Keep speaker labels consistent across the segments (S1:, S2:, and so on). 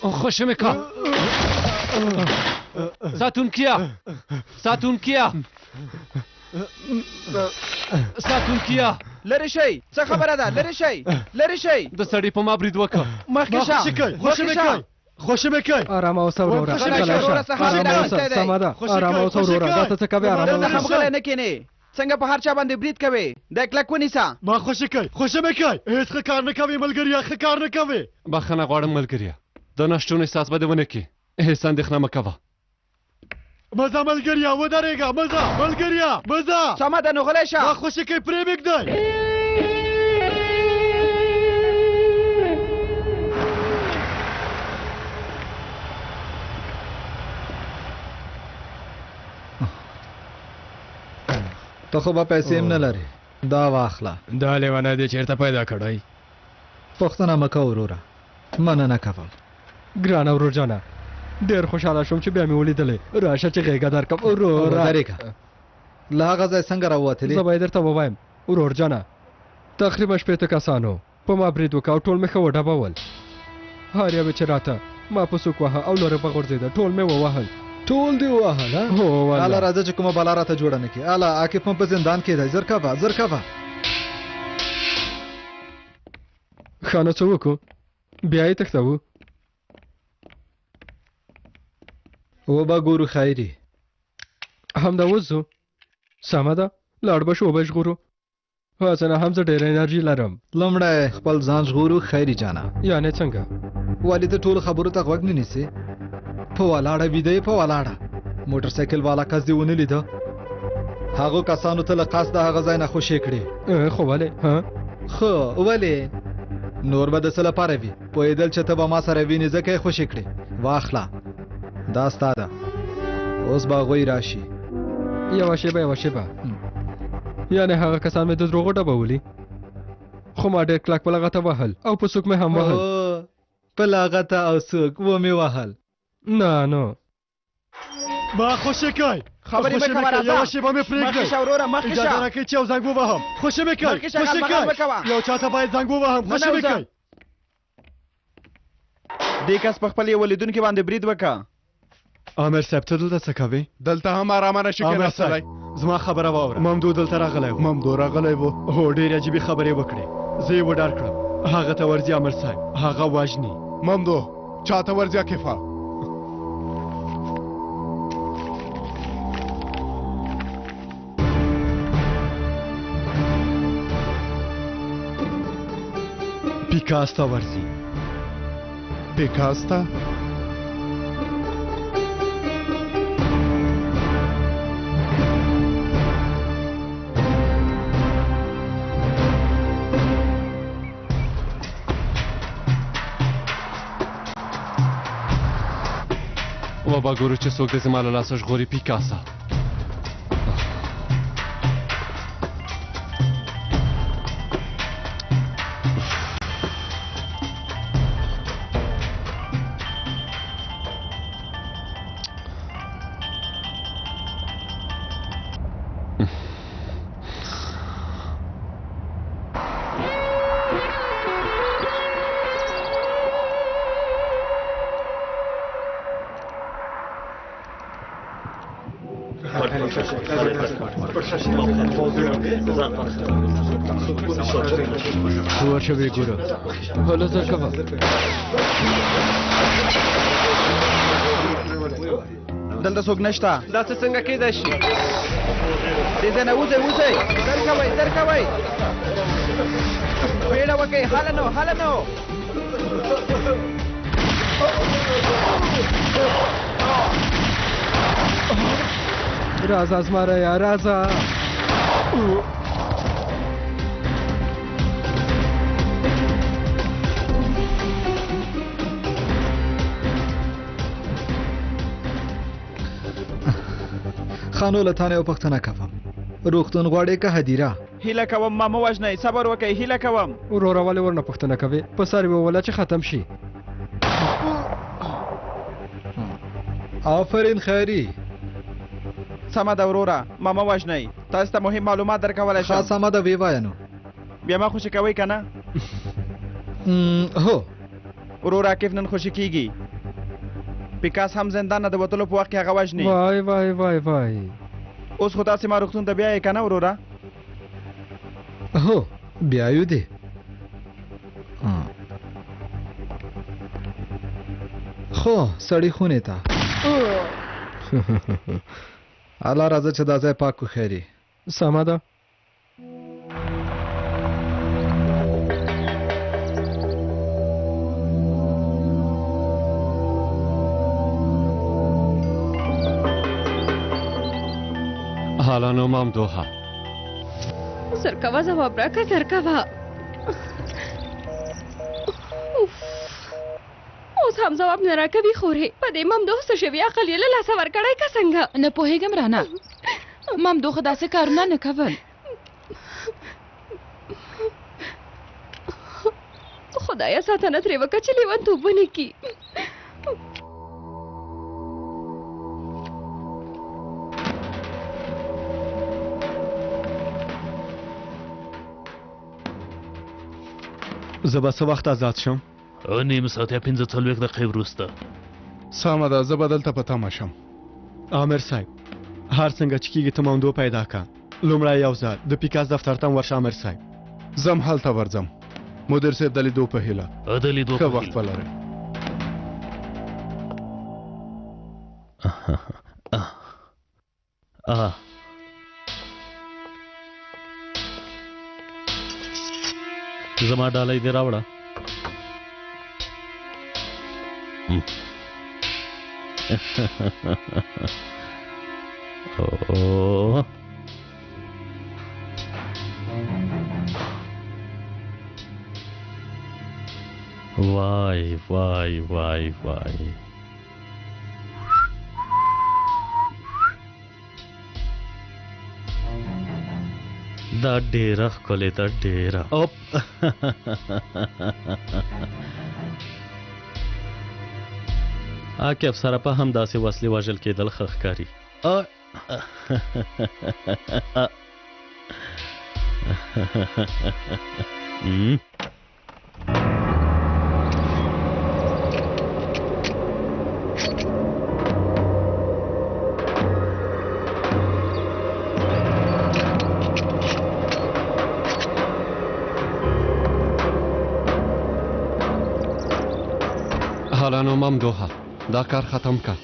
S1: خوشمکا ساتونکیا
S2: لری شي څه خبره ده لری شي
S1: د سړی په ما برید وکړه
S2: مخکې
S3: خوشمکای
S4: آرام اوسه ورورا سماده آرام اوسه ورورا دا ته څه کوي آرام
S2: اوسه نه کینې څنګه په هر چا باندې برید کوي د کلک ونیسه
S3: ما خوشمکای هیڅ ښه کار نه کوي ملګریا ښه کار نه کوي
S1: بخښنه غواړم ملګریا د نشټون احساس به دې ونه کړي هیڅ اندېښنه مه کوه
S3: مزه ملګریا ودرېږه مزه
S2: سمه ده نو غلی شه
S3: ما خوشکای پرې مږدی
S5: ته خو به پیسې هم نه لرې دا واخله
S4: دا لیوانه دې چېرته پیدا کړی
S5: پوښتنه مه کوه وروره مننه کوم
S4: ګرانه ورورجانه ډېر خوشحاله شوم چې بیا مې ولیدلې راشه چې غېږه درکړم وروره
S5: درېږه له هغه ځای څنګه راووتلې
S4: زه به یې درته ووایم ورورجانه تقریبا 80 کسانو په ما برید وکړ او ټول مې ښه وډبول هر یو چې راته ما په سوک واهه او لورې به غورځېده ټول مې ووهل
S5: ټول دی ووهل
S4: هو والله
S5: اله راځه چې کومه بلا راته جوړه نه کړي اله عاقب هم په زندان کې دی زر کوه
S4: ښه نو څه وکړو بیا یې تښتوو
S5: وبه ګورو خیري
S4: همدا اوس ځو سمه ده لاړ به شو وبه ژغورو هسې نه هم زه ډېره انرژي لرم
S5: لومړی خپل ځان ژغورو خیري جانه
S4: یعنې څنګه
S5: ولې ته ټولو خبرو ته غوږ نه نیسې په ولاړه ویده په ولاړه موټر سایکل والا کس دې ونه لیده هغو کسانو ته له قصده هغه ځای نه خوشې کړې
S4: خو ولې
S5: خو ولې نور به د څه لپاره وي پوهېدل چې ته به ما سره وینې ځکه یې خوشې کړې واخله دا ستا ده اوس به هغوی راشي
S4: یوه شیبه یعنې هغه کسان مې د دروغو ډبولي خو ما ډېر کلک په لغته وهل او په سوک مې هم وهل
S5: په لغته او سوک ومې وهل
S4: نه نو
S3: ما خوشکای
S2: خبرې به کوه راځه
S3: یوه شیبه مې پرېږدئ
S2: مخکې شه وروره مخکې شه
S3: اجازه راکړئ چې یو زنګ ووهم خوشمکای یو چاته باید زنګ ووهم خوشمکای
S2: دې کس په خپل یو لیدونکي باندې برید وکړه
S3: عامر صاحب ته دلته څه کوې
S6: دلته هم ارامه نشي کېناستلی
S3: زما خبره واوره ممدو دلته راغلی و هو ډېرې عجیبې خبرې وکړې زه یې وډار کړم هغه ته ورځي عامر صاحب هغه وژني
S6: ممدو چاته ورځي عکیفه
S3: پیکاستا ورځي
S6: پیکاستا
S1: وبه ګورو چې څوک د زما له لاسه ژغوري پیکاسا
S4: ورشه ویې ګوره هله زه کوه
S2: دلته څوک نشته
S1: دا څه څنګه کېدای شي
S2: دې ځای نه وځئ در کوئ بیړه وکئ هله نو
S4: راځه زمریا راځه
S5: خانو له تانه یو پوښتنه کوم روغتون غواړې که هدیره
S2: هیله کوم ما مه وژنئ صبر وکئ هیله کوم
S4: وروره ولې ورنه پوښتنه کوې په سر یې ووله چې ختم شي
S5: آفرین خیري
S2: سمه ده وروره ما مه وژنئ تاسو ته مهم معلومات درکولی شم
S5: ښه سمه ده ویې وایه نو
S2: بیا ما خوشي کوئ که نه
S5: هو
S2: ورور عاکف نن خوشي کیږي پیکاس هم زندان نه د وتلو په وخت کې هغه وژني
S4: وای وای وای وای
S2: اوس خو تاسې ما روغتون ته بیایې که نه وروره
S5: هو بیایو دی خو سړی خونې ته الله راځه چې دا ځای پاک کو خیري
S4: سمه ده
S1: حالا نومم دوها
S7: زرکوه ځواب راکړه زرکوه اوس هم ځواب نه راکوي خورې په دې ممدوح څه شوي عقل یې له لاسه ورکړی که څنګه
S8: نه پوهېږم رانه ممدوخ داسې کارونه نه کول
S7: خدایه ساتنه ترې وکړه چې لیونتوب ونه کي
S3: زه به څه وخت آزاد شم
S9: نیم ساعت یا 45 دقیقې وروسته
S6: سمه ده زه به دلته په تمه شم
S3: عامر صاحب هر څنګه چې کېږي ته موندو پیدا که لومړی یو ځل د پیکاس دفتر ته ورشه عامر صاحب
S6: زم هلته ورځم مدیر صاحب د لیدو په هیله
S9: د لیدو
S6: ښه وخت ولرئ
S9: زما ډالۍ دې راوړه اوه وای وای وای وای دا ډیره ښکلې ده ډیره اوپ عاقب سره په همداسې وسلې وژل کېدل ښه ښکاري
S1: حالا نومم دوها دا کار ختم که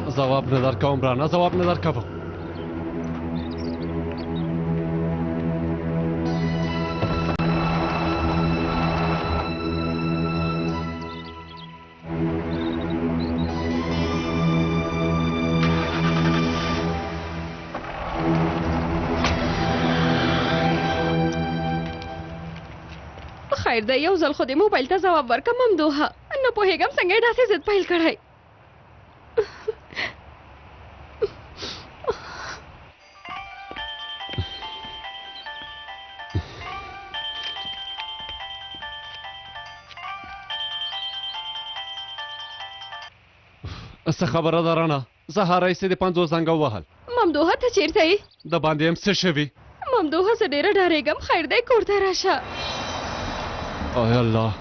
S1: ځواب نه درکوم رانه ځواب نه درکوم
S7: خیر دی یو ځل خو دې موبایل ته ځواب ورکړه ممدوحه نه پوهېږم څنګه یې داسې ضد پیل کړی
S1: څه خبره ده رانه سهار راهیسې د 50 زنګ ووهل
S7: ممدوحه ته چیرته یې
S1: د باندې هم څه شوي
S7: ممدوحه زه ډېره ډارېږم خیر دی کور ته راشه
S1: آی الله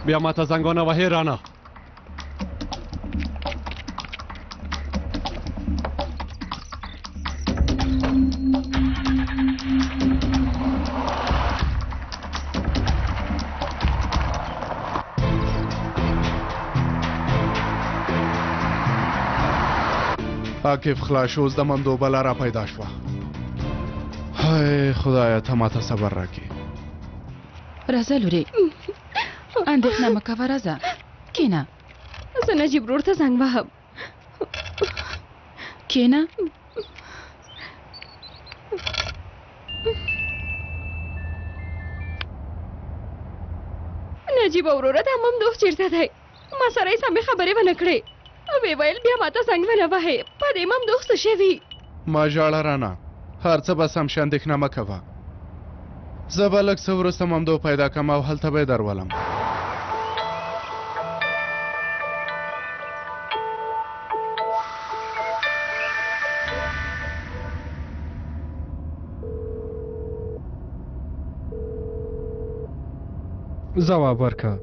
S1: بیا ماته زنګونه وهې رانه
S6: عاقف خلاص اوس د ممدو بلا را پیدا شوه هی خدایه ته ماته صبر راکړي
S8: راځه لورې اندېښنه مه کوه راځه کښېنه
S7: زه نجیب ورور ته زنګ وهم
S8: کښېنه
S7: نجیب وروره دا ممدوح چیرته دی ما سره یې سمې خبرې ونه کړې ویې ویل بیا ماته زنګ ونه وهې په دې ممدوح څه شوي
S6: ما ژاړه رانه هر څه به سم شي اندېښنه مه کوه زه به لږ څه وروسته ممدو پیدا کړم او هلته به یې درولم
S4: ځواب ورکه.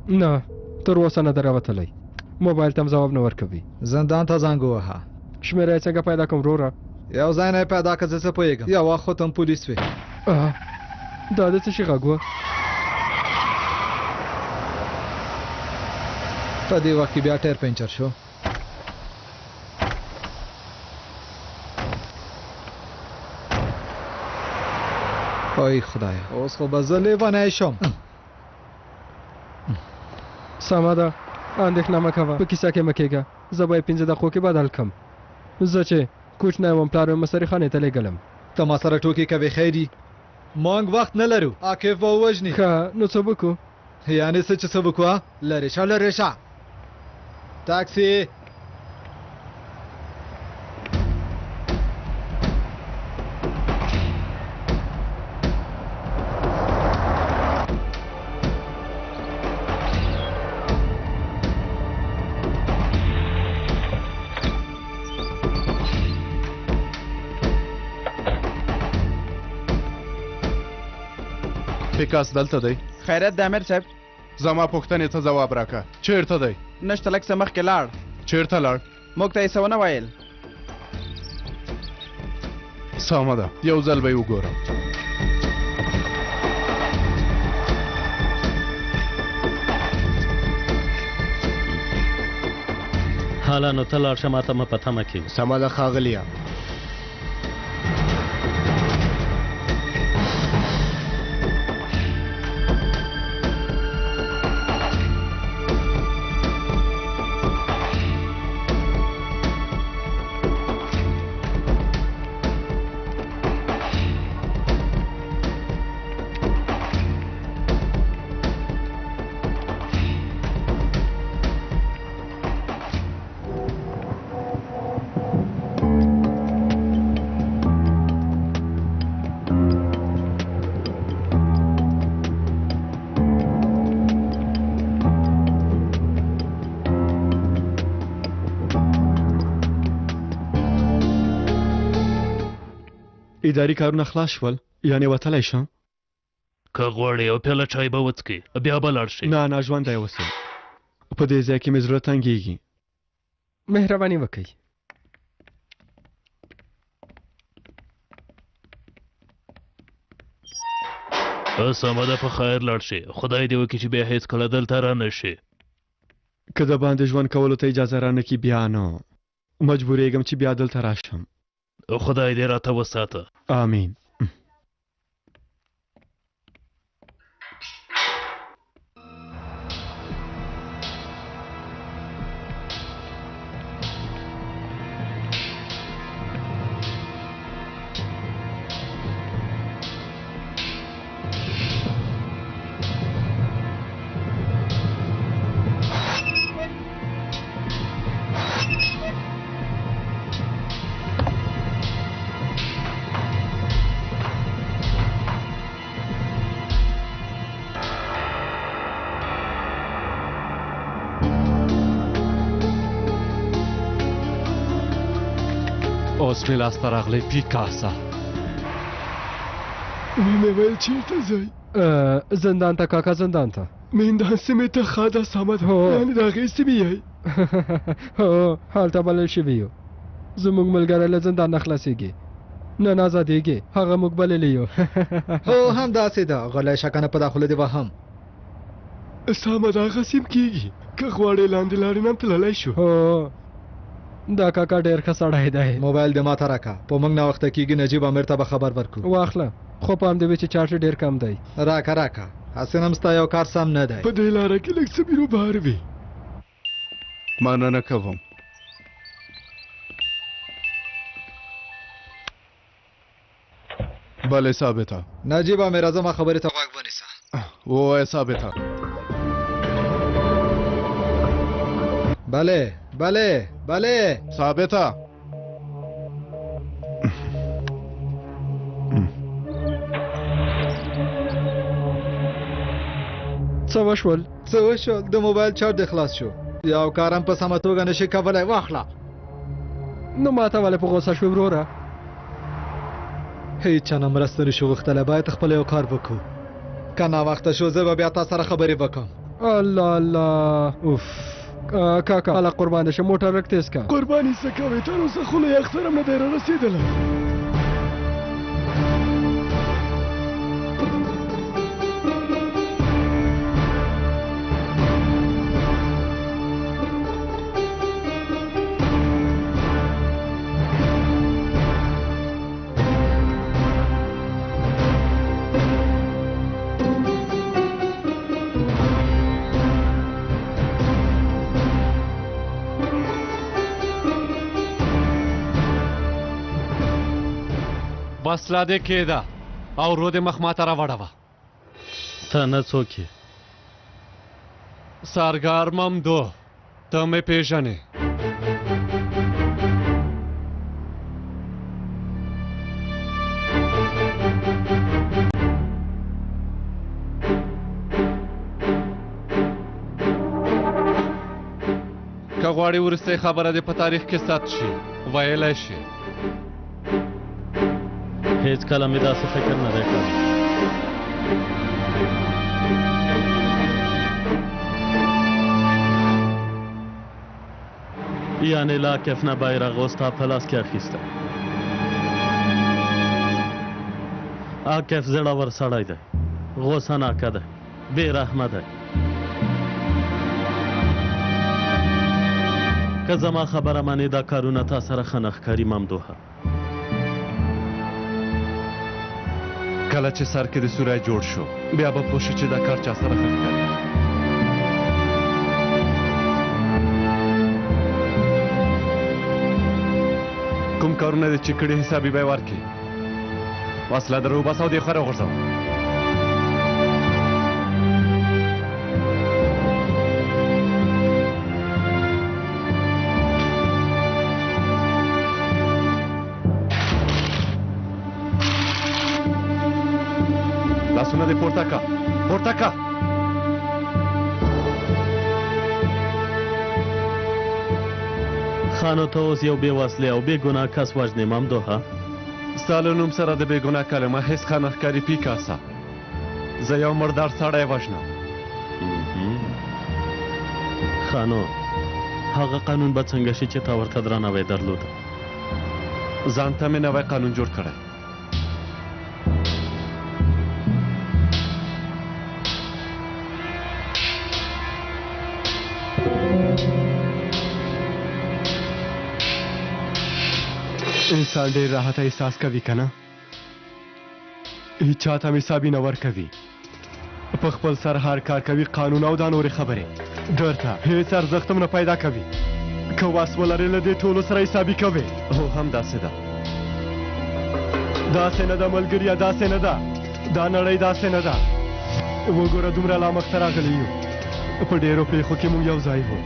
S4: نه تر اوسه نه دراوتلی. موبایل ته هم ځواب نه ورکوي.
S5: زندان ته زنګ ووهه.
S4: شمېره یې څنګه پیدا کړم وروره؟
S5: یو ځای نه یې پیدا کړه، زه څه پوهېږم. یو وخت خو ته هم پولیس وې.
S4: دا د څه شي غږ و؟
S5: په دې وخت کې بیا ټایر پنچر شو. وای خدایا، اوس خو به زه لیونی شم.
S4: سمه ده، اندېښنه مه کوه، په کیسه کې مه کېږه. زه به یې 15 دقیقو کې بدل کړم. زه چې کوچنی وم پلار مې مصري خانې ته لېږلم.
S5: ته ما سره ټوکې کوې خیري؟ موږ وخت نه لرو، عاقف به ووژني.
S4: ښه نو څه وکړو؟
S5: یعنې څه چې څه وکړو؟ لرې شه لرې شه. تاکسي.
S6: پیکاس دلته دی.
S2: خیرت د امیر صاحب.
S6: زما پوښتنې ته ځواب راکړه. چیرته دی؟
S2: نشته، لږ څه مخکې لاړ.
S6: چیرته لاړ؟
S2: موږ ته یې څه ونه ویل.
S6: سمه ده، یو ځل به یې وګورم.
S9: حالا نو ته لاړ شه، ماته مه په تمه کېږه.
S3: سمه ده ښاغلیه. اداري کارونه خلاص شول، یعنې وتلی شم؟
S9: که غواړې یو پیاله چای به وڅکې، بیا به لاړ شې.
S3: نه ژوندی اوسئ. په دې ځای کې مې زړه تنګېږي.
S4: مهرباني وکړئ.
S9: سمه ده، په خیر لاړ شې. خدای دې وکړي چې بیا هېڅکله دلته را نه شې.
S3: که د باندې ژوند کولو ته اجازه رانه کړي بیا نو مجبورېږم چې بیا دلته راشم.
S9: خدای دې راته وساته.
S3: آمین.
S1: اوس مې لاسته راغلی پیکاسا.
S3: مې ویل چېرته ځئ؟
S4: زندان ته کاکا، زندان ته.
S3: مهندان سیمې ته ښه ده، سمه ده. یعنې د هغې سیمې یئ؟
S4: هو هلته بلل شوي یو. زموږ ملګری له زندان نه خلاصېږي، نن ازادېږي. هغه موږ بللی یو.
S5: هو همداسې ده، غلی شه کنه په دا خوله دې وهم.
S3: سمه ده، هغه سیم کېږي. که غواړې لاندې لارې نه هم تللی شو.
S4: هو دا کاکا ډېر ښه سړی دی.
S5: موبایل دې ماته راکړه، په موږ نه وخته کېږي نجیب امیر ته به خبر ورکړو.
S4: واخله، خو پام دې وي چې چارج ډېر کم دی.
S5: راکړه هسې هم ستا یو کار سم نه دی.
S3: په دې لاره کې لږ څه بیروبار وي.
S6: مننه کوم. بله ثابته.
S5: نجیب امیر زما خبرې ته غوږ ونیسه.
S6: ووایه ثابته.
S5: بله بله بله
S6: ثابته.
S4: څه وشول؟
S5: د موبایل چارج خلاص شو. یو کار هم په سمه توګه نشي کولی. واخله.
S4: نو ماته ولې په غوسه شوې وروره؟
S5: هیڅ چا نه مرسته نشو غوښتلی، باید خپله یو کار وکړو. که ناوخته شو زه به بیا تا سره خبرې وکړم.
S4: الله الله اوف کاکا الله قربان دې شه موټر لږ تیز کا.
S3: قرباني څه کوې تر اوسه خو له یخ سره هم نه دی رارسېدلی.
S1: بس لا دې کېده او رو دې مخ ماته راوړوه.
S9: ته نه څوک یې؟
S1: سارګار ممدو ته مې پېژنې؟ که غواړې وروستۍ خبره دې په تاریخ کې ثبت شي ویلی شي.
S9: هیڅ کله مې داسې فکر نه دی کړی. یعنې لا کف نه بیرغ اوس تا په لاس کې اخیستی. عاکف زړور سړی دی، غوسه ناکه دی، بې رحمه دی. که زما خبره منې دا کارونه تا سره ښه نه ښکاري ممدوحه.
S1: کله چې سر کې د سوری جوړ شو بیا به پوه شو چې دا کار چا سره ښه ښکاري. کوم کارونه دې چې کړي حسابي به یې ورکړي. وسله در وباسه او دې خره وغورځوه. لاسونه دې پورته که پورته که.
S9: خانو ته اوس یو بې وسلې او بې ګناه کس وژنې ممدوحه.
S1: ستا له نوم سره د بې ګناه کلمه هېڅ ښه نه ښکاري پیکاسه. زه یو مردار سړی وژنم.
S9: خانو هغه قانون به څنګه شي چې تا ورته درناوی درلوده؟
S1: ځان ته مې نوی قانون جوړ کړی.
S3: انسان ډېر راحت احساس کوي که نه؟ هیچا ته هم حسابي نه ورکوي. په خپل سر هر کار کوي، قانون او دا نورې خبرې درته هیڅ ارزښت هم نه پیدا کوي. که وس ولرې له دې ټولو سره حسابي کوې.
S1: هو همداسې ده.
S3: داسې نه ده ملګریه، داسې نه ده. دا نړۍ داسې نه ده. وګوره دومره لا مخته راغلي یو. په ډېرو پېښو کې موږ یو ځای وو.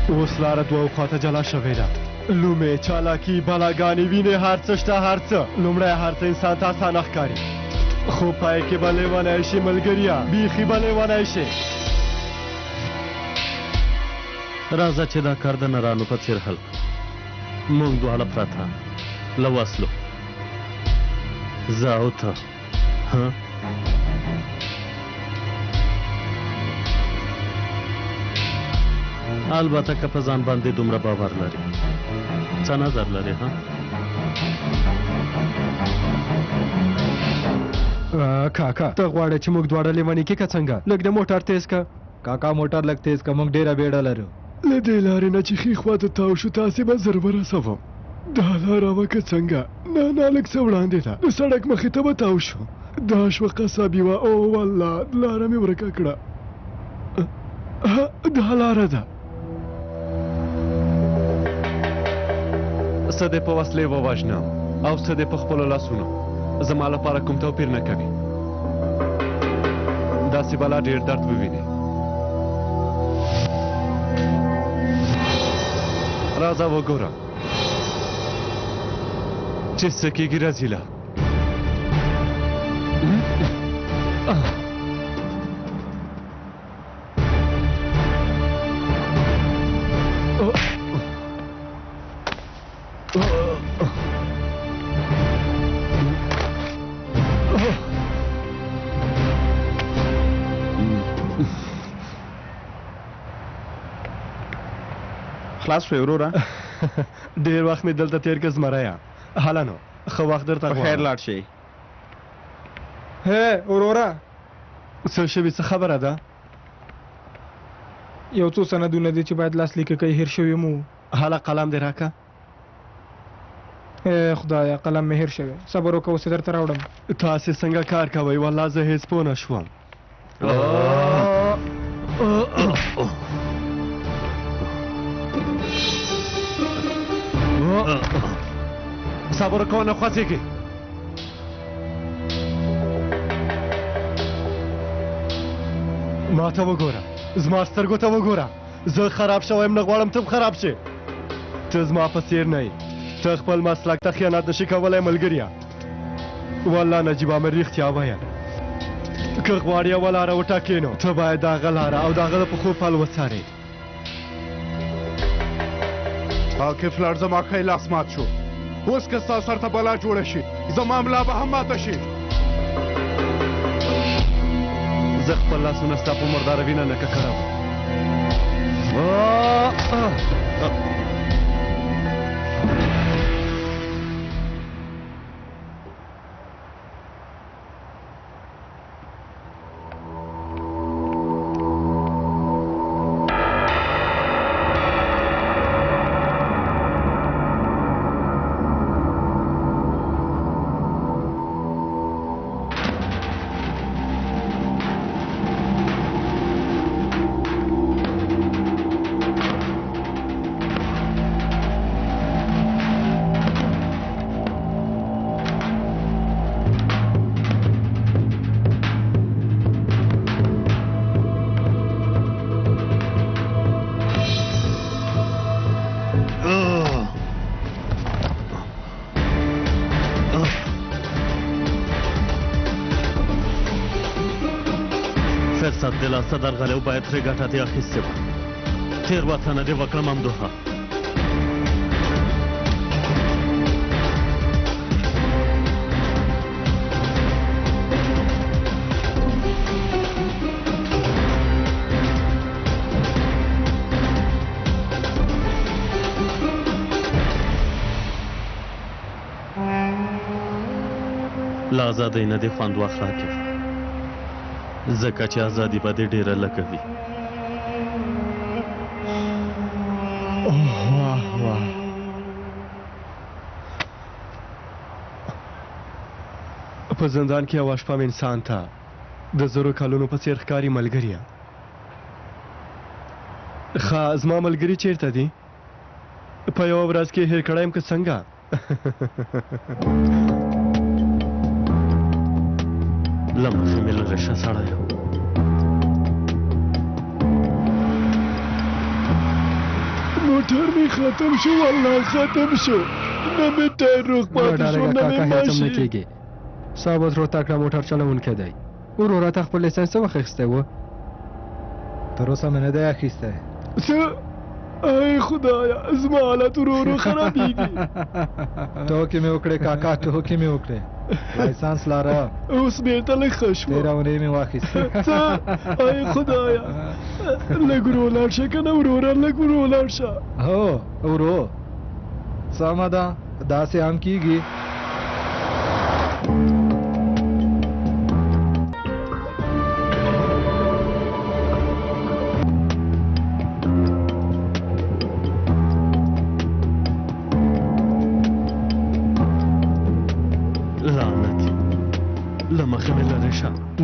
S3: اوس لاره دوه خواته جلا شوې ده. لومې، چالاکي، بلاګانې، وینې، هر څه شته، هر څه. لومړی هر څه انسان ته اسانه ښکاري، خو پای کې به لیونی شي ملګریه، بیخي به لیونی شي.
S9: راځه چې دا کار د نرانو په څېر حل کړو. موږ دواړه پرته له وسلو، زه او ته. البته که په ځان باندې دومره باور لري. څه نظر لري؟
S4: کاکا ته غواړې چې موږ دواړه لیونی کې که څنګه؟ لږ د موټر تیز که.
S5: کاکا موټر لږ تیز که، موږ ډېره بیړه لرو.
S3: له دې لارې نه چې ښي خوا ته تاو شو تاسې به زر ورسوم. دا لاره وه که څنګه؟ نه لږ څه وړاندې ده، د سړک مخې ته به تاو شو. دا شوه قصابي وه. او والله لاره مې ورکه کړه. دا لاره ده.
S1: څه دې په وسلې ووژنم او څه دې په خپلو لاسونو. زما لپاره کوم توپیر نه کوي. داسې بلا ډېر درد ووینې. راځه وګوره چې څه کېږي. رزیله
S2: خلاص شوې وروره
S3: ډېر وخت مې دلته تېر کړ زمريه هله نو ښه وخت درته
S2: په خیر
S3: غواړم
S2: لاړ شئ
S10: هې وروره
S3: څه شوي څه خبره ده
S10: یو څو سندونه دي چې باید لاسلیک کوي هیر شوي مو
S3: هله قلم دې راکه
S10: اے خدایا قلم مې هیر شوی صبر وکړه اوس یې درته راوړم
S3: تاسې څنګه کار کوئ والله زه هېڅ پوه نه شوم
S1: صبر کوه نه خوځېږي
S3: ما ته وګوره زما سترګو ته وګوره زه خراب شویم نه غواړم ته خراب شې ته زما په څېر نه یې ته خپل مسلک ته خیانت نشي کولی ملګریه والله نجیبه مې رښتیا ویل که غواړې یوه لاره وټاکې نو ته باید د هغه لاره او د هغه د پښو پل وڅارې
S6: عاقف لاړ زما ښی لاس مات شو اوس که ستا سر ته بلا جوړه شي زما ملا به هم ماته شي
S1: زه خپل لاسونه ستا په مرداره وینه نه ککړم فرصت د لاسه درغلی و باید ترې ګټه دې اخیستې وه تېروتنه دې وکړه ممدوحه له ازادۍ نه دې خوند واخله عاقف ځکه چې ازادي به دې ډېره لږه وي
S3: واه واه په زندان کې یوه شپه انسان ته د زرو کلونو په څېر ښکاري ملګریه ښه زما ملګري چیرته دي په یوه ورځ کې هېر کړی یم که څنګه
S9: له مخې مې لږه ښه سړی و
S3: موټر مې ختم شو والله ختم شو نه مې ټایر روغ پاتې شو نه مې
S4: کاکا هیڅ هم نه
S3: ماشین
S4: کېږي ثابت روتاکړه موټر چلوونکی دی وروره تا خپل لیسنس څه وخت اخیستی و
S5: تر اوسه مې نه دی اخیستی
S3: څه ای خدایا زما حالت ورو ورو خرابېږي
S5: ټوکې مې وکړې کاکا ټوکې مې وکړې لایسنس لاره
S3: اوس بېرته لږ ښه شوه
S5: تېره اونۍ مې واخیستې
S3: څه ای خدایا لږ ورو لاړ شه که نه وروره لږ ورو لاړ شه
S5: هو ورو سمه ده داسې هم کېږي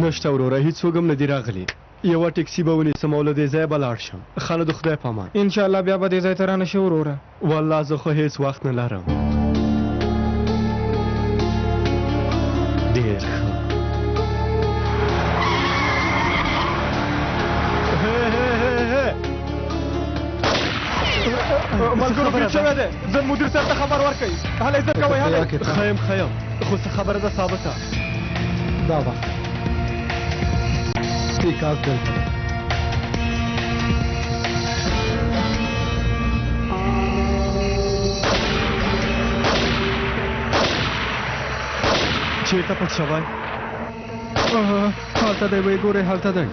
S3: نشته وروره هېڅوک هم نه دي راغلي یوه ټکسي به ونیسم او له دې ځایه به لاړ شم ښه نو د خدای په امان
S10: انشاءالله بیا به دې ځای ته رانه شي وروره
S3: والله زه خو هېڅ وخت نه لرم
S9: ډېر ښه
S10: ملګرو ګیر شوی دی زه مدیر صاحب ته خبر ورکوئ هله عزت کوئ هله
S3: ښه یم ښه یم خو څه خبره ده ثابته
S5: دا وخت پیکاپ دلته دی
S3: چېرته پټ شوی
S4: هلته دی وایي ګورئ هلته دی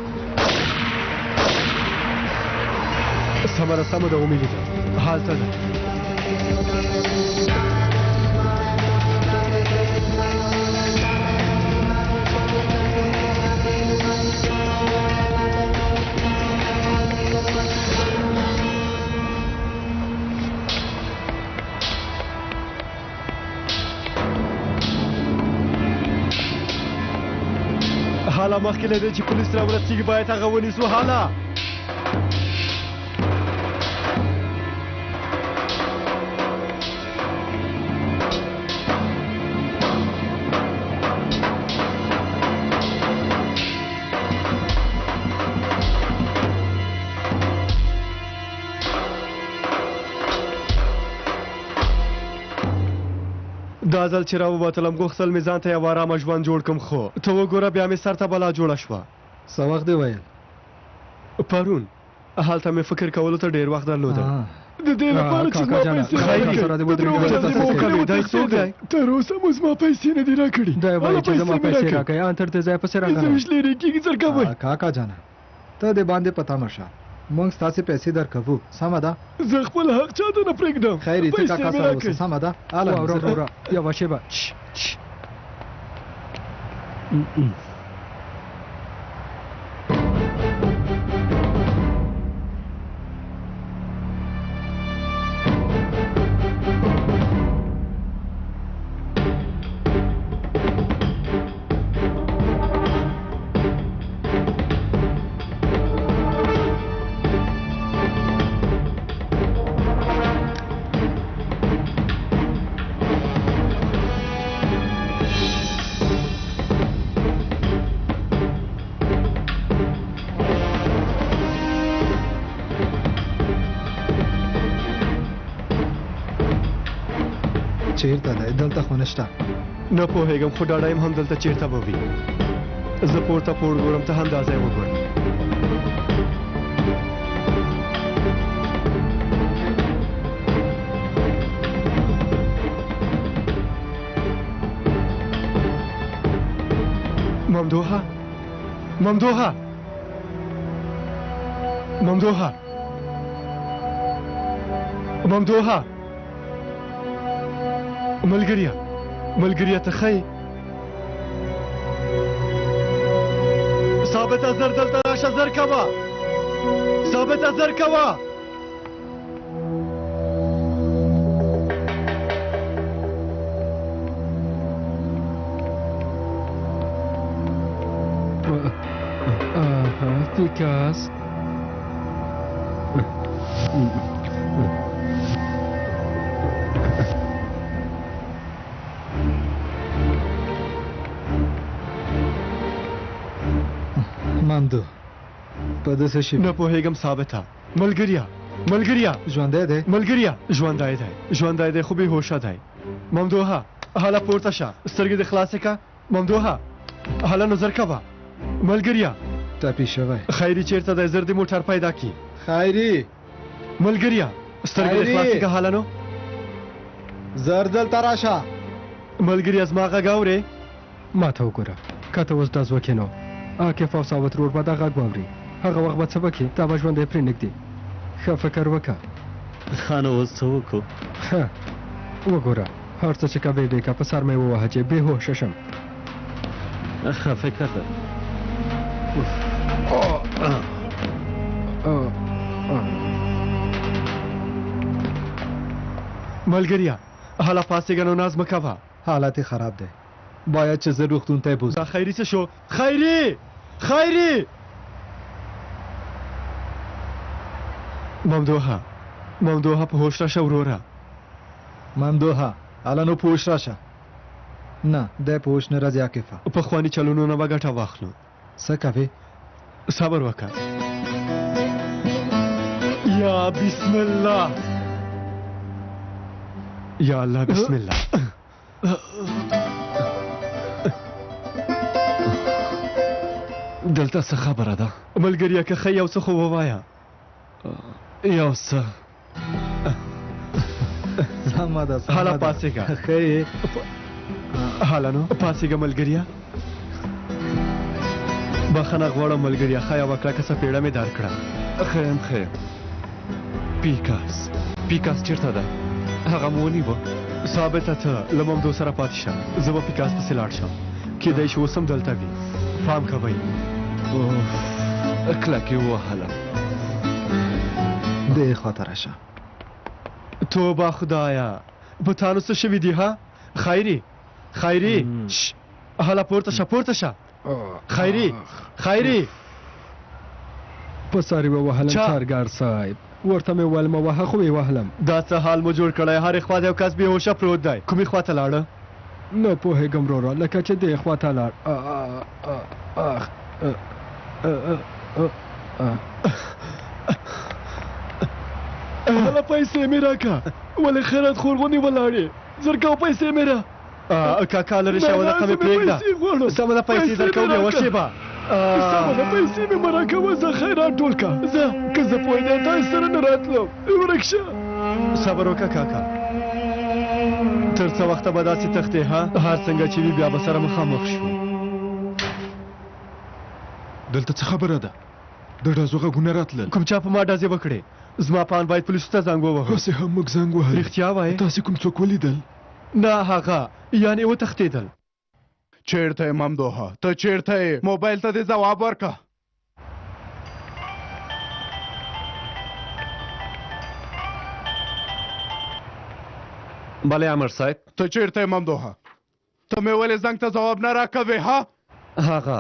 S3: سمه ده سمه ده ومې لیده هلته ده حالا مخکې له دې چې پولیس راورسېږي باید هغه ونیسو حالا دا ځل چې راووتلم غوښتل مې ځان ته یو ارامه ژوند جوړ کړم خو ته وګوره بیا مې سر ته بلا جوړه شوه
S5: څه وخت دی ویل
S3: پرون هلته مې فکر کولو ته ډېر وخت درلوده د دې لپاره چې
S4: کاکا
S3: زما
S4: جانه،
S3: پیسې
S4: خیر سره دې ودرېږه.
S3: دا څوک دی تر اوسه مو زما پیسې نه دي راکړي
S4: دا وایي چې زما پیسې راکړئ ان تر دې ځای پسې
S3: زه
S4: راغلم
S3: وش لري کېږي زر کوئ
S5: کاکا جانه ته دې باندې پتا مشه موږ ستاسې پیسې درکوو سمه ده
S3: زه خپل حق چاته نه پرېږدم
S5: خیر ته
S3: پیسې
S5: کاکا
S3: مې
S5: سره
S3: راکړئ.
S5: اوسه سمه ده
S4: واوره یوه شېبه
S5: چیرته دی دلته خو نشته
S3: نه پوهېږم خو ډاډه یم همدلته چېرته به وي زه پورته پور ګورم ته هم دا ځای وګوره ممدوحه ممدوحه ممدوحه ممدوحه ملګريه ملګريه ته ښایي ثابته زر دلته راشه زر کوه ثابته زر کوه
S4: Because
S5: ممدو په داسې شي
S3: نه پوهېږم ثابته ملګريه ملګريه
S5: ژوندی دی
S3: ملګريه ژوندی دی ژوندی دی خو بې هوشه دی ممدوحه هله پورته شه سترګې دې خلاصې که ممدوحه هله نظر کوه ملګريه
S5: ټپي شوی
S3: خیري چیرته دی زر دې موټر پیدا کړي
S5: خیري
S3: ملګريه سترګې دې خلاصې که هله نو
S5: زر دلته راشه
S3: ملګريه زما غږ اورې
S4: ما ته وګوره که ته اوس ډز وکړې نو عاقف او ثابت رور به دا غږ واوري هغه وخت به څه وکړي تا به ژوندی پرې نږدي ښه فکر وکړه
S9: خانه اوس څه وکړو
S4: ښه وګوره هر څه چې کوې وکړه په سر مې ووهه چې بې هوښه شم
S9: ښه فکر ده
S3: ملګريه هله پاڅېږه نو ناز مه کوه
S5: حالت خراب دی باید چې زه روغتون ته یې بوځم
S3: دا خیري څه شو خیري خیري ممدوحه ممدوحه په هوښ راشه وروره
S5: ممدوحه هله نو په هوښ راشه نه دی په هوښ نه راځي عاقفه
S3: پخواني چلونو نه به ګټه واخلو
S5: څه کوې
S3: صبر وکړه یا بسم الله یا الله بسم الله دلته څه خبره ده ملګريه که ښه یو څه خو ووایه یو څه
S5: سمه ده
S3: هله پاڅېږه
S5: ښه یې
S3: هله نو پاڅېږه ملګريه بخښنه غواړم ملګريه ښه یوه کلکه څپېړه مې در کړه ښه یم ښه یم پیکاس
S1: پیکاس چیرته ده؟ هغه مو ونیوه؟
S3: ثابته ته له ممدو سره پاتې شه زه به پیکاس پسې لاړ شم کیدای شي اوس هم دلته وي پام کوئ
S1: کلک یې ووهله
S5: دې خواته راشه
S3: توبه خدایا په تانو څه شوي دي ها خیري هله پورته شه خیري
S4: په ساري ووهلم کارګار صاحب ورته مې وویل مه وهه خو یې وهلم
S3: دا څه حال مو جوړ کړی هرې خوا د یو کس بېهوشه پروت دی کومې خواته لاړه
S4: نه پوهېږم وروره لکه چې دې خواته لاړ
S3: هله پیسې مې راکړه ولې خیرات خور غوندې ولاړې زرګو پیسې مې را کاکا لرې شه ودقه مې پرېږده سمه ده پیسې درکوم یوه شېبه سمه ده پیسې مې مه راکوه زه خیرات ټول کا زه که زه پوهېدم تاسو سره نه راتلم ورک شه صبر وکړه کاکا تر څه وخته به داسې تښتې ها هر څنګه چې وي بیا به سره مخامخ شو
S11: دلته څه خبره ده د ډزو غږونه راتلل
S3: کوم چا په ما ډزې وکړې زما پان باید پولیسو ته زنګ ووهو
S11: هسې هم موږ زنګ وهلی
S3: رښتیا وایې
S11: تاسې کوم څوک ولیدل
S3: نه هغه یعنې وتښتېدل
S6: چیرته یې ممدوحه ته چیرته یې موبایل ته دې ځواب ورکړه
S1: بله امر صاحب
S6: ته چیرته یې ممدوحه ته مې ولې زنګ ته ځواب نه راکوې ها
S1: هغه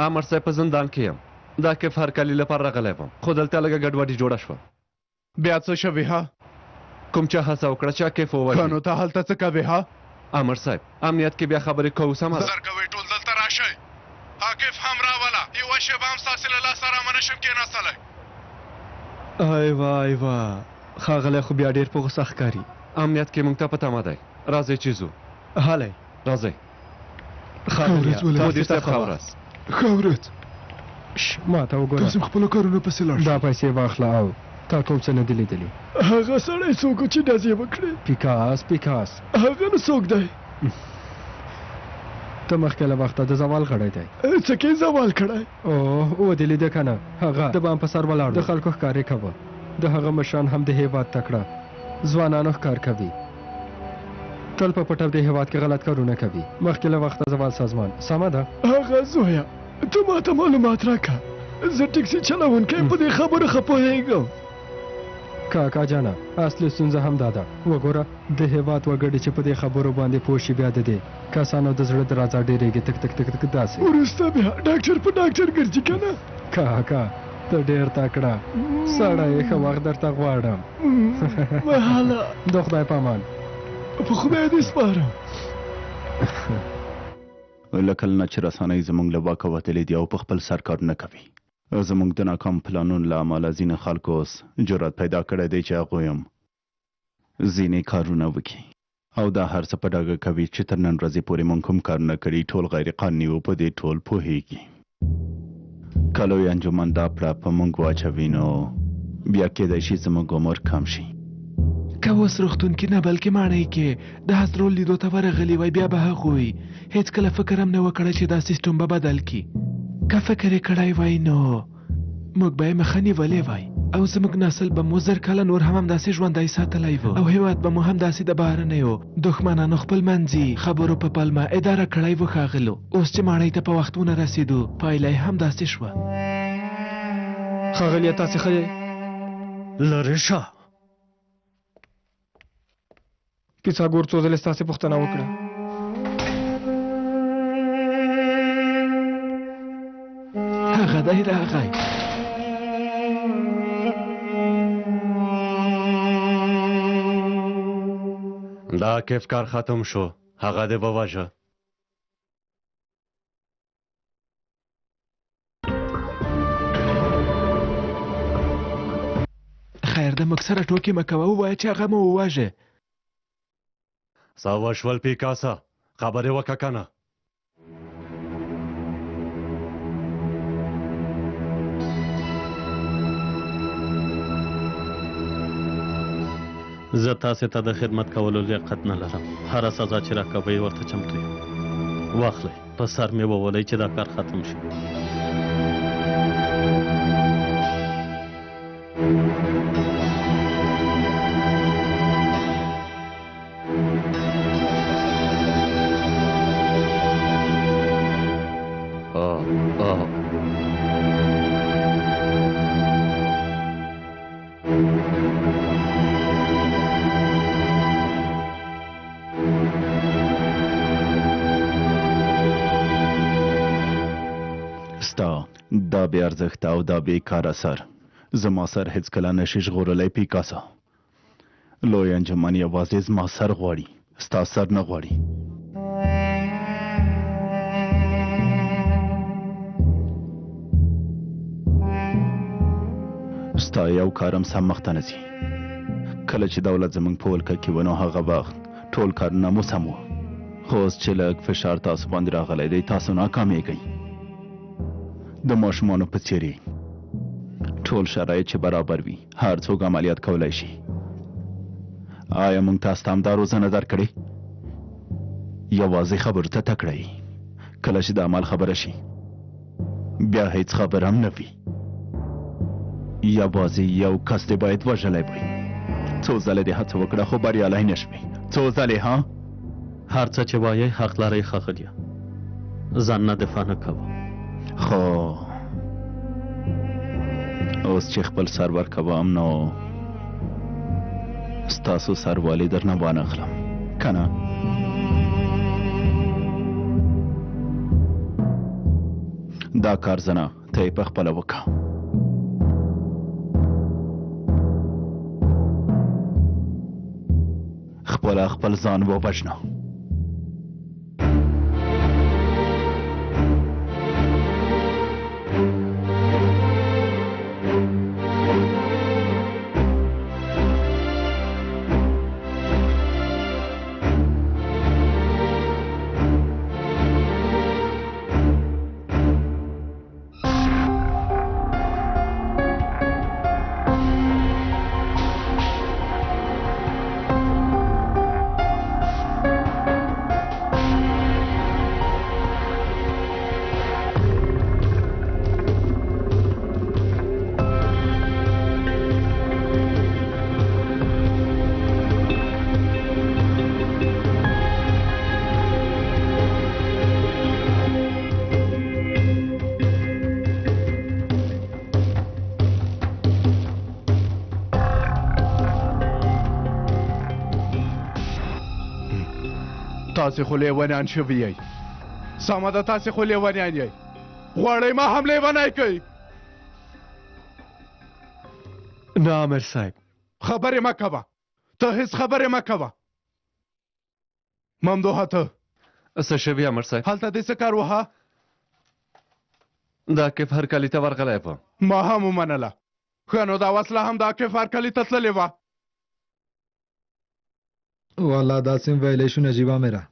S1: امر صاحب په زندان کې یم دا کیف هر کالي لپاره راغلی وم خو دلته لږه ګډوډي جوړه شوه
S6: بیا څه شوې ها
S1: کوم چا هڅه وکړه چې کیف ووژني
S6: که نو ته هلته څه کوې ها
S1: امر صاحب امنیت کې بیا خبرې کوو سمه ده
S6: زر کوئ ټول دلته راشئ حاکف هم راوله یوه شېبه هم ستاسې له لاسه رامه نشم کېناستلی
S3: وای ښاغلی خو بیا ډېر په غوسه ښکاري
S1: امنیت کې موږ ته په تمه دی راځئ چې ځو
S3: هلی
S1: راځئ
S3: مدیر صاحب ښه ورځ
S11: ښه ورځ
S4: ما ته وګوره
S11: تاسو خپلو کارونو پسې لاړ
S4: دا پیسې واخله او تا کوم څه نه دي لیدلي
S3: هغه سړی څوک و چې ډزې وکړې
S4: پیکاس
S3: هغه نو څوک دی
S4: ته مخکې له وخته د زوال غړی دی
S3: څه کې زوال کړی
S4: اوه ودې لیده که نه هغه د بام په سر ولاړ د خلکو ښکارې کوه د هغه مشران هم د هېواد تکړه ځوانانو ښکار کوي تل په پټه د هېواد کې غلط کارونه کوي مخکې له وخته زوال سازمان سمه ده
S3: هغه زویه ته ماته معلومات راکړه زه ټکسي چلوونکی په دې خبره ښه پوهېږم
S4: کاکا جانه اصلي ستونزه هم دا ده وګوره د هېواد وګړي چې په دې خبرو باندې پوه شي بیا د دې کسانو د زړه درازه ډېرېږي تک تک تک تک داسې
S3: وروسته بیا ډاکټر په ډاکټر ګرځي که نه
S4: کاکا ته ډېر تکړه سړی ښه وخت درته غواړم
S3: محاله
S4: د خدای په امان
S3: په خدای دې سپارم
S12: له کله نه چې رسنۍ زموږ له واکه وتلې دي او په خپل سر کار نه کوي زموږ د ناکام پلانونو له امله ځینې خلکو اوس جرأت پیدا کړی دی چې هغوی هم ځینې کارونه وکړي او دا هر څه په ډاګه کوي چې تر نن ورځې پورې موږ کوم کار نه کړي ټول غیر قانوني و په دې ټول پوهېږي که لوی انجمن دا پړه په موږ واچوي نو بیا کېدای شي زموږ عمر کم شي
S11: که اوس روغتون کې نه بلکې ماڼۍ کې د حضرول لیدو ته ورغلي وای بیا به هغوی هېڅ کله فکر هم نه و کړی چې دا سیسټم به بدل کړي که فکر یې کړی وای نو موږ به یې مخه نیولې وای او زموږ نسل به مو زر کاله نور هم همداسې ژوندی ساتلی و او هېواد به مو همداسې د بهرنیو دښمنانو خپل منځي خبرو په پلمه اداره کړی و ښاغلو اوس چې ماڼۍ ته په وخت ونه رسېدو پایله یې همداسې شوه
S3: ښاغلیه تاسې ښه یې لرې شه پیساګور څو ځلې ستاسې پوښتنه وکړه
S11: هغه دی راغی
S1: دا کیف کار ختم شو هغه دې وواژه
S11: خیر د موږ سره ټوکې مه کوه ووایه چې هغه مو وواژه
S1: څه وشول پیکاسه خبرې وکړه که نه
S9: زه تاسې ته د خدمت کولو لیاقت نه لرم هره سزا چې راکوئ ورته چمتو یم واخلئ په سر مې وولئ چې دا کار ختم شي
S12: دا بې ارزښته او دا بېکاره سر زما سر هېڅکله نشي ژغورلی پیکاسا. لوی انجمن یوازې زما سر غواړي، ستا سر نه غواړي. ستا یو کارم سم مخته نه ځي. کله چې دولت زموږ په ولکه کې و نو هغه وخت ټول کارونه مو سم وو، خو اوس چې لږ فشار تاسو باندې راغلی دی تاسو ناکامېږئ. د ماشومانو په څېر یې ټول شرایط چې برابر وي هر څوک عملیات کولی شي. آیا موږ تاسو ته همدا روزنه درکړې؟ یوازې خبرو ته تکړه یې، کله چې د عمل خبره شي بیا هیڅ خبر هم نه وي. یوازې یو کس دې باید وژلی وي. څو ځله دې هڅه وکړه خو بریالی نه شوې. څو ځلې ها؟
S9: هر څه چې وایې حق لرئ ښاغلیه، ځان نه دفاع نه کوه.
S12: خو اوس چې خپل سر ورکوم نو ستاسو سروالی درنه وانخلم که نه؟ دا کار زنه ته یې پخپله وکړه. خپله خپل ځان ووژنه.
S6: تاسې خو لیونیان شوي یئ. سمه ده، تاسې خو لیونیان یئ. غواړئ ما هم لیونی کوئ؟
S1: نه امیر صاحب،
S6: خبرې مه کوه. ته هېڅ خبرې مه کوه. ممدوحه ته
S1: څه شوي امیر صاحب؟
S6: هلته دې څه کار وها؟
S1: د عاقف هرکلي ته ورغلی وم.
S6: ما هم ومنله. ښه نو دا وسله هم د عاقف هرکلي ته تللې وه.
S5: والله دا سم ویلی شو نجیبه میره.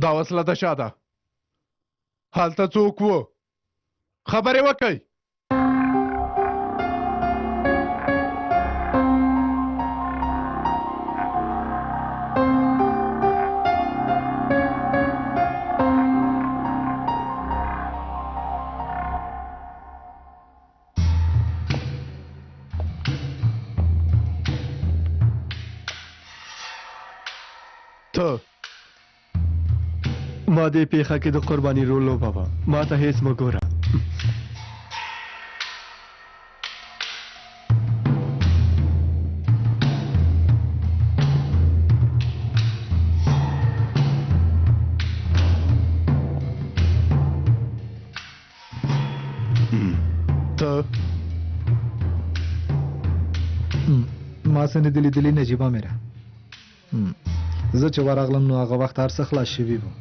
S6: دا وسله د چا ده؟ هلته څوک و؟ خبرې وکئ.
S3: ما دې پیښه کې د قرباني رول لوبوه، ما ته هیڅ مه ګوره.
S5: ما څه نه دي لیدلي نجیبه میره. زه چې ورغلم نو هغه وخت هر څه خلاص شوي وو.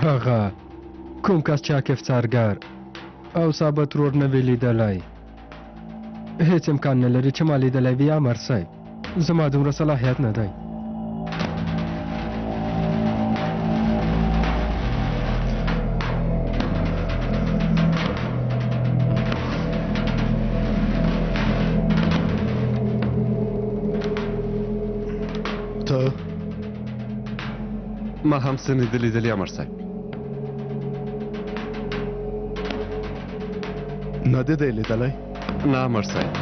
S4: هغه کوم کس چې عاقف څارګر او ثابت رور نه وی لیدلی، هیڅ امکان نه لري چې ما لیدلی وي امر صاحب. زما دومره صلاحیت نه دی.
S1: ما هم څه نه دي لیدلي امر صاحب.
S6: نه دې دی لیدلی؟
S1: نه امر صاحب.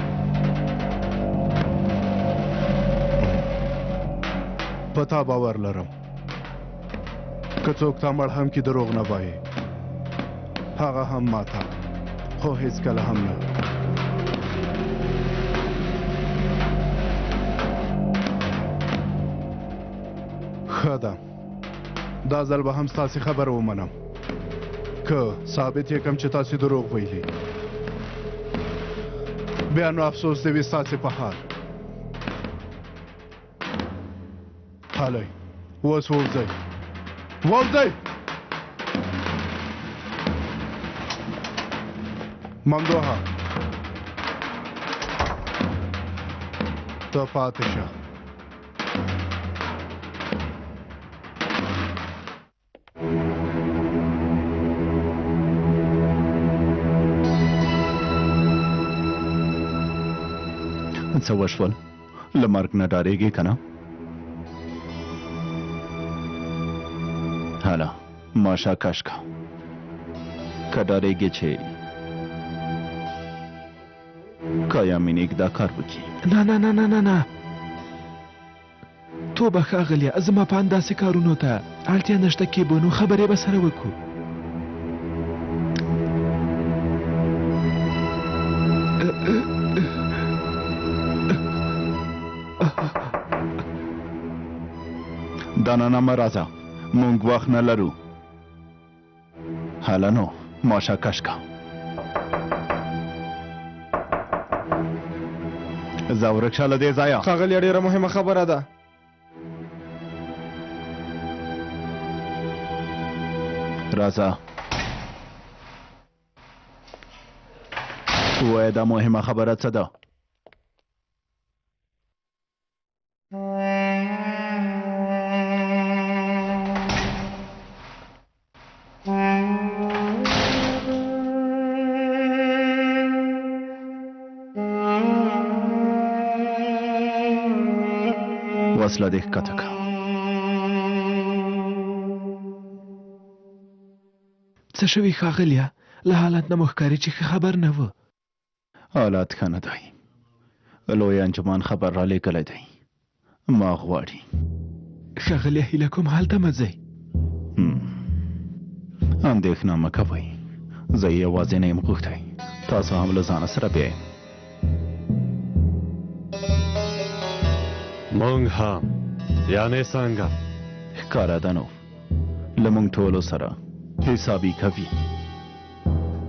S6: په تا باور لرم که څوک تا مړ هم کې دروغ نه وایي هغه هم ماته خو هیڅکله هم نه ښه ده دا ځل به هم ستاسې خبره ومنم که ثابت یې کړم چې تاسې دروغ ویلي بیا نو افسوس دې وي ستاسې په حال هلئ اوس ووځئ ووځئ ممدوحه ته پاتې شه
S12: څه وشول له مرګ نه ډارېږې که نه هله ماشه کش که که ډارېږې چې که یامینیک دا کار وکړي
S11: نه نه نه نه نه نه توبه ښاغلیه زما په انداسې کارونو ته اړتیا نشته کېبو نو خبرې به سره وکړو
S12: دا نن مه راځه موږ وخت نه لرو هله نو ماشه کش که ځه ورک شه له دې ځایه
S2: ښاغلیه ډېره مهمه خبره ده
S12: راځه ووایه دا مهمه خبره څه ده وسله دې ښکته کړه
S11: څه شوي ښاغلیه له حالت نه مو ښکاري چې ښه خبر نه و
S12: حالات ښه نه دی لوی انجمان خبر را لېږلی دی ما غواړي
S11: ښاغلیه هیله کوم هلته مه ځئ
S12: اندېښنه مه کوئ زه یوازې نه یم غوښتی تاسو هم له ځانه سره بیایئ
S1: مونږ هم یعنې څنګه
S12: ښکاره ده نو له موږ ټولو سره حسابي کوي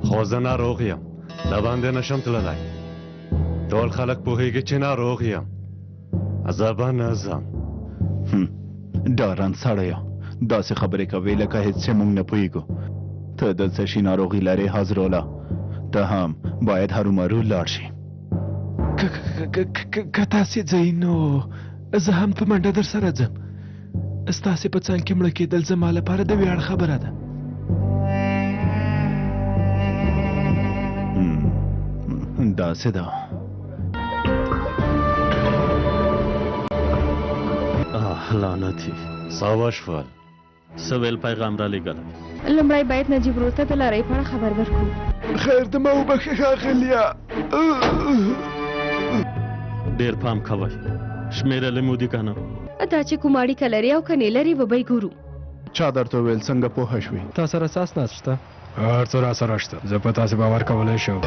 S1: خو زه ناروغ یم د باندې نشم تللی ټول خلک پوهېږي چې ناروغ یم زه به نه ځم
S12: ډارن سړیه داسې خبرې کوې لکه هېڅ چې موږ نه پوهېږو ته د څه شي ناروغي لرې حضروله ته هم باید هرومرو لاړ شي
S11: که تاسې ځئ نو زه هم په منډه در سره ځم ستاسې په څنګ کې مړه کېدل زما لپاره د ویاړ خبره ده
S12: داسې ده
S9: لعنتي
S1: څه وشول
S9: څه ویل پیغام را لېږلی
S7: لومړی باید نجیب ورور ته د لارۍ په اړه خبر ورکړو
S3: خیر ته ما وبخښه ښاغلیه
S9: ډېر پام کوئ شمېرلی مو دي که نه
S7: دا چې کوم اړیکه لري او که نه لري به به یې ګورو
S6: چا درته وویل څنګه پوهه شوې
S4: تا سره اساس ناست شته هر څه را سره شته زه په تاسې باور کولی شم